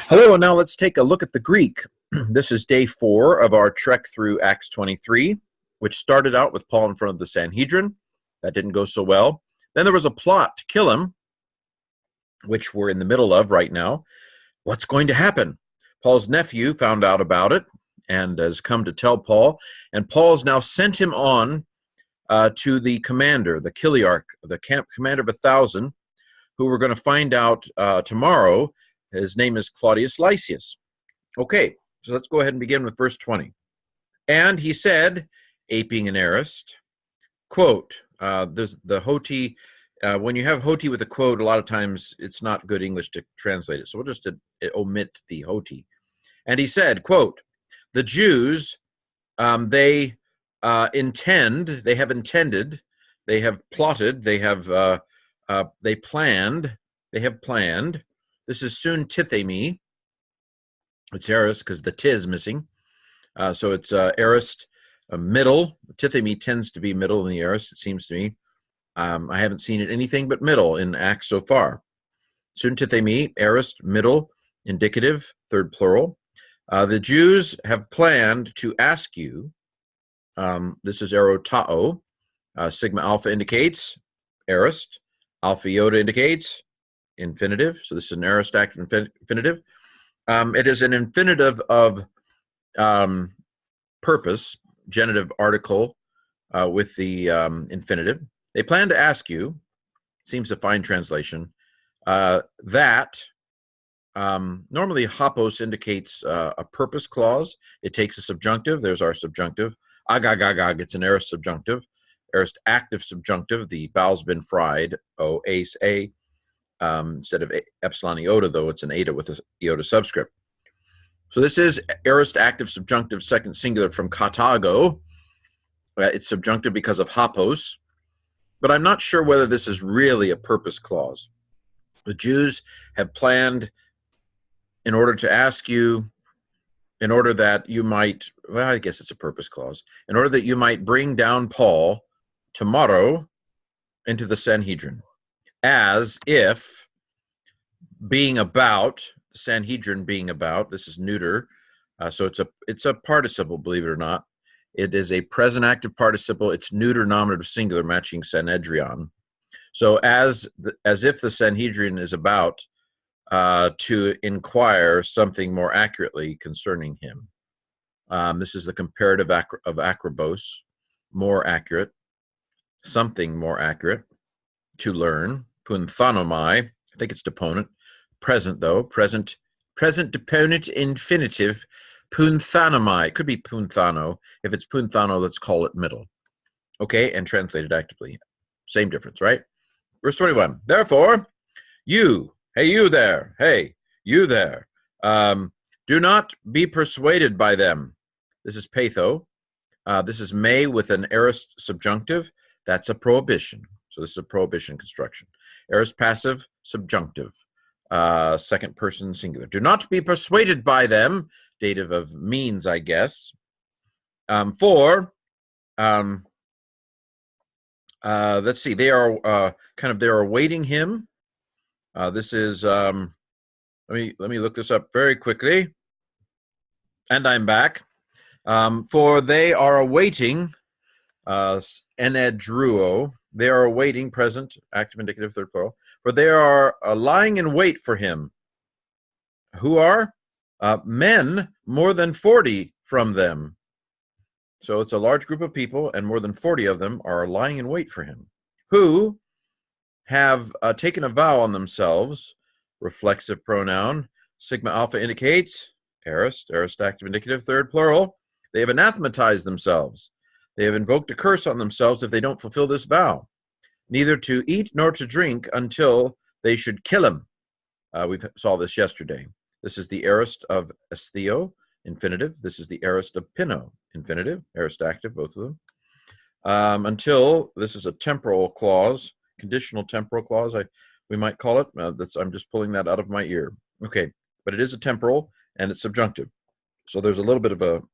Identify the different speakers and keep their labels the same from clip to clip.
Speaker 1: Hello, and now let's take a look at the Greek. This is day 4 of our trek through Acts 23, which started out with Paul in front of the Sanhedrin. That didn't go so well. Then there was a plot to kill him, which we're in the middle of right now. What's going to happen? Paul's nephew found out about it and has come to tell Paul, and Paul's now sent him on to the commander, the Chiliarch, the commander of 1,000, who we're going to find out tomorrow. His name is Claudius Lysias. Okay, so let's go ahead and begin with verse 20. And he said, aping an aorist, quote, there's the hoti, when you have hoti with a quote, a lot of times it's not good English to translate it. So we'll just omit the hoti. And he said, quote, the Jews, they have intended, they have plotted, they have planned. This is soon tithemi. It's aorist because the t is missing. So it's aorist, middle. Tithemi tends to be middle in the aorist, it seems to me. I haven't seen it anything but middle in Acts so far. Soon tithemi, aorist, middle, indicative, third plural. The Jews have planned to ask you, this is erotao, sigma alpha indicates aorist, alpha iota indicates infinitive. So this is an aorist active infinitive. It is an infinitive of purpose, genitive article with the infinitive. They plan to ask you, seems a fine translation, that normally hopos indicates a purpose clause. It takes a subjunctive. There's our subjunctive. Agagagag, it's an aorist subjunctive. Aorist active subjunctive. The bowel's been fried. O, ace, a. Instead of epsilon iota, though, it's an eta with a iota subscript. So this is aorist active subjunctive second singular from katago. It's subjunctive because of hopos, but I'm not sure whether this is really a purpose clause. The Jews have planned in order to ask you, in order that you might, well, I guess it's a purpose clause, in order that you might bring down Paul tomorrow into the Sanhedrin, as if being about, Sanhedrin being about, this is neuter, so it's a participle, believe it or not. It is a present active participle. It's neuter nominative singular matching Sanhedrion. So as if the Sanhedrin is about to inquire something more accurately concerning him. This is the comparative of acrobos, more accurate, something more accurate, to learn. Punthanomai, I think it's deponent. Present, though. Present deponent infinitive. Punthanomai. It could be punthano. If it's punthano, let's call it middle. Okay, and translated actively. Same difference, right? Verse 21. Therefore, you, hey, you there, do not be persuaded by them. This is patho. This is may with an aorist subjunctive. That's a prohibition. So this is a prohibition construction. Aorist passive, subjunctive, second person singular. Do not be persuaded by them, dative of means, I guess. Let's see, they are they're awaiting him. This is, let me look this up very quickly. And I'm back. For they are awaiting, enedruo, they are awaiting, present, active, indicative, third plural, for they are lying in wait for him. Who are? Men, more than 40 from them. So it's a large group of people, and more than 40 of them are lying in wait for him, who have taken a vow on themselves, reflexive pronoun, sigma alpha indicates, aorist active, indicative, third plural. They have anathematized themselves. They have invoked a curse on themselves if they don't fulfill this vow, neither to eat nor to drink until they should kill him. We saw this yesterday. This is the aorist of estheo, infinitive. This is the aorist of pino, infinitive, aorist active, both of them. Until, this is a temporal clause, conditional temporal clause, we might call it. I'm just pulling that out of my ear. Okay, but it is a temporal, and it's subjunctive. So there's a little bit of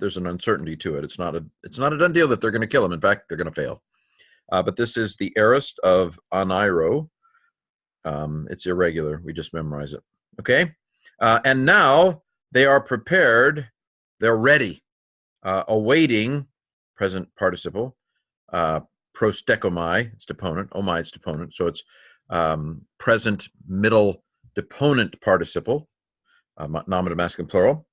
Speaker 1: there's an uncertainty to it. It's not a done deal that they're going to kill him. In fact, they're going to fail. But this is the aorist of anairo. It's irregular. We just memorize it. Okay? And now they are prepared, they're ready, awaiting, present participle, prosdekomai, its deponent, omai, its deponent. So it's present middle deponent participle, nominative masculine plural.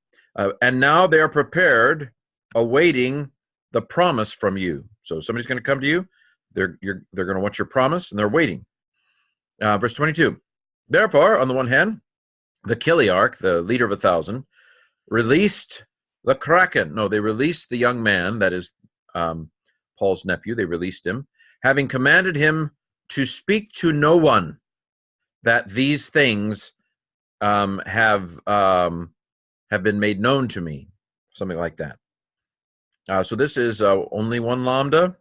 Speaker 1: And now they are prepared, awaiting the promise from you. So somebody's going to come to you. They're going to want your promise, and they're waiting. Verse 22. Therefore, on the one hand, the Chiliarch, the leader of 1,000, released the Kraken. No, they released the young man, that is Paul's nephew. They released him, having commanded him to speak to no one, that these things have been made known to me, something like that. So this is only one lambda.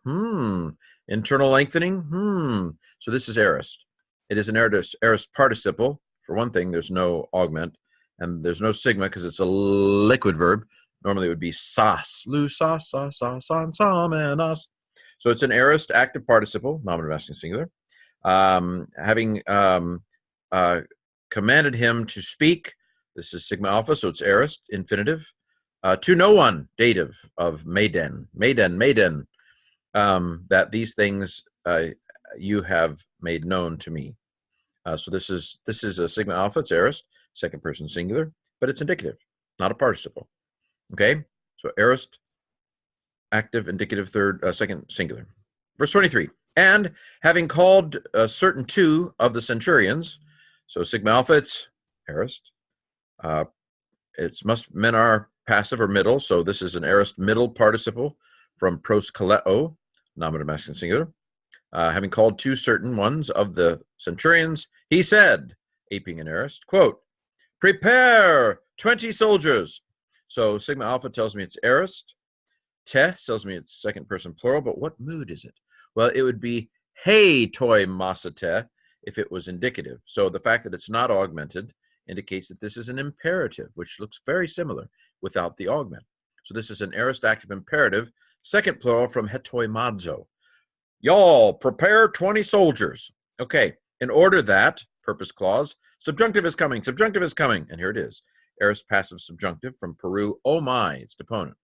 Speaker 1: Internal lengthening. So this is aorist. It is an aorist participle. For one thing, there's no augment, and there's no sigma because it's a liquid verb. Normally it would be sas, lu, sas, sa, sa, san, sam, and us. So it's an aorist active participle, nominative masculine singular. Having commanded him to speak, this is sigma alpha, so it's aorist, infinitive. To no one, dative of maiden, that these things you have made known to me. So this is a sigma alpha, it's aorist, second person singular, but it's indicative, not a participle. Okay, so aorist, active, indicative, second singular. Verse 23, and having called certain two of the centurions, so sigma alpha, it's aorist. Men are passive or middle, so this is an aorist middle participle from proskaleo, nominative masculine singular. Having called two certain ones of the centurions, he said, aping an aorist, quote, prepare 20 soldiers. So sigma alpha tells me it's aorist. Te tells me it's second person plural, but what mood is it? Well, it would be hey toi masate if it was indicative. So the fact that it's not augmented indicates that this is an imperative, which looks very similar without the augment. So this is an aorist active imperative, second plural from hetoimadzo. Y'all prepare 20 soldiers. Okay, in order that, purpose clause, subjunctive is coming, and here it is. Aorist passive subjunctive from Peru, oh my, its deponent.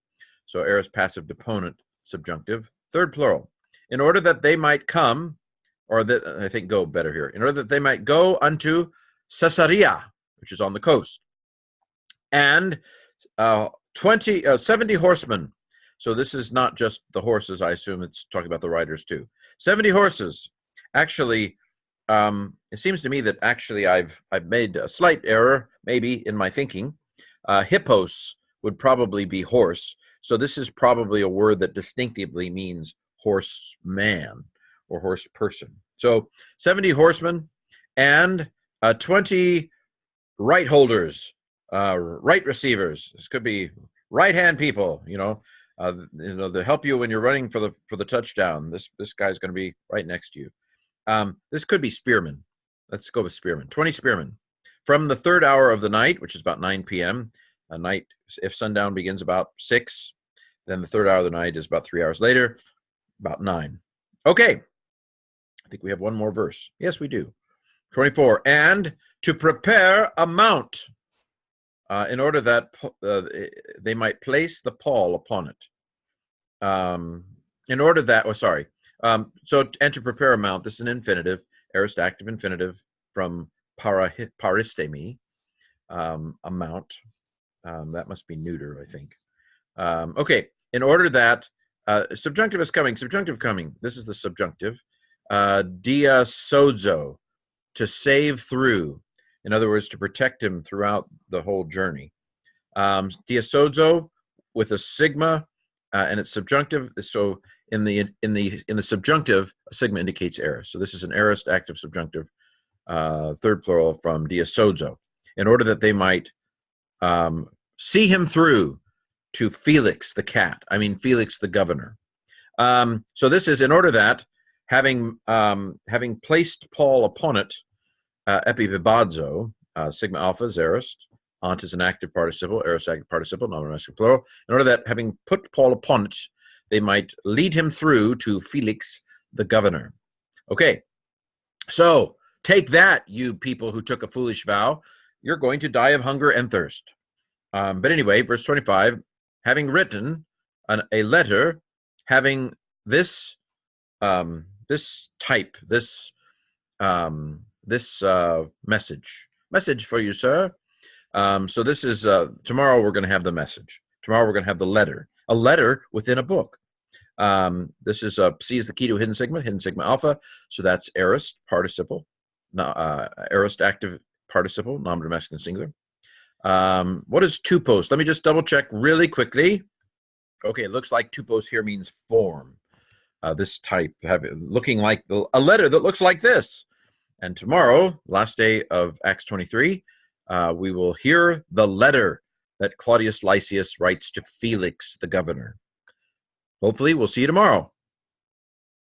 Speaker 1: So aorist passive deponent subjunctive, third plural. In order that they might come, or that, I think go better here, in order that they might go unto Caesarea, which is on the coast, and 70 horsemen. So this is not just the horses. I assume it's talking about the riders too. 70 horses. Actually, it seems to me that actually I've made a slight error, maybe in my thinking. Hippos would probably be horse. So this is probably a word that distinctively means horseman or horse person. So 70 horsemen and 20 right holders, right receivers. This could be right-hand people, to help you when you're running for the touchdown. This guy's going to be right next to you. This could be spearmen. Let's go with spearmen. 20 spearmen. From the third hour of the night, which is about 9 p.m. Night, if sundown begins about 6, then the third hour of the night is about 3 hours later, about 9. Okay. I think we have one more verse. Yes, we do. 24. And to prepare a mount, in order that they might place the pall upon it. In order that, and to prepare a mount, this is an infinitive, aorist active infinitive from paristemi, a mount. That must be neuter, I think. Okay, in order that, subjunctive is coming, this is the subjunctive. Dia sozo, to save through. In other words, to protect him throughout the whole journey. Diasozo with a sigma, and it's subjunctive. So in the subjunctive, a sigma indicates aorist. So this is an aorist active subjunctive, third plural from diasozo. In order that they might see him through to Felix the cat. I mean Felix the governor. So this is in order that having placed Paul upon it. Epibibadzo, sigma alpha is aorist, ant is an active participle, aorist active participle, nominative masculine plural. In order that having put Paul upon it, they might lead him through to Felix the governor. Okay, so take that, you people who took a foolish vow. you're going to die of hunger and thirst. But anyway, verse 25, having written a letter, having this type, this message for you, sir. So this is tomorrow. We're going to have the message. Tomorrow we're going to have the letter, a letter within a book. This is C is the key to hidden sigma alpha. So that's aorist participle, aorist active participle, nominative masculine singular. What is tupos? Let me just double check really quickly. Okay, it looks like tupos here means form. This type, looking like a letter that looks like this. And tomorrow, last day of Acts 23, we will hear the letter that Claudius Lysias writes to Felix, the governor. Hopefully, we'll see you tomorrow.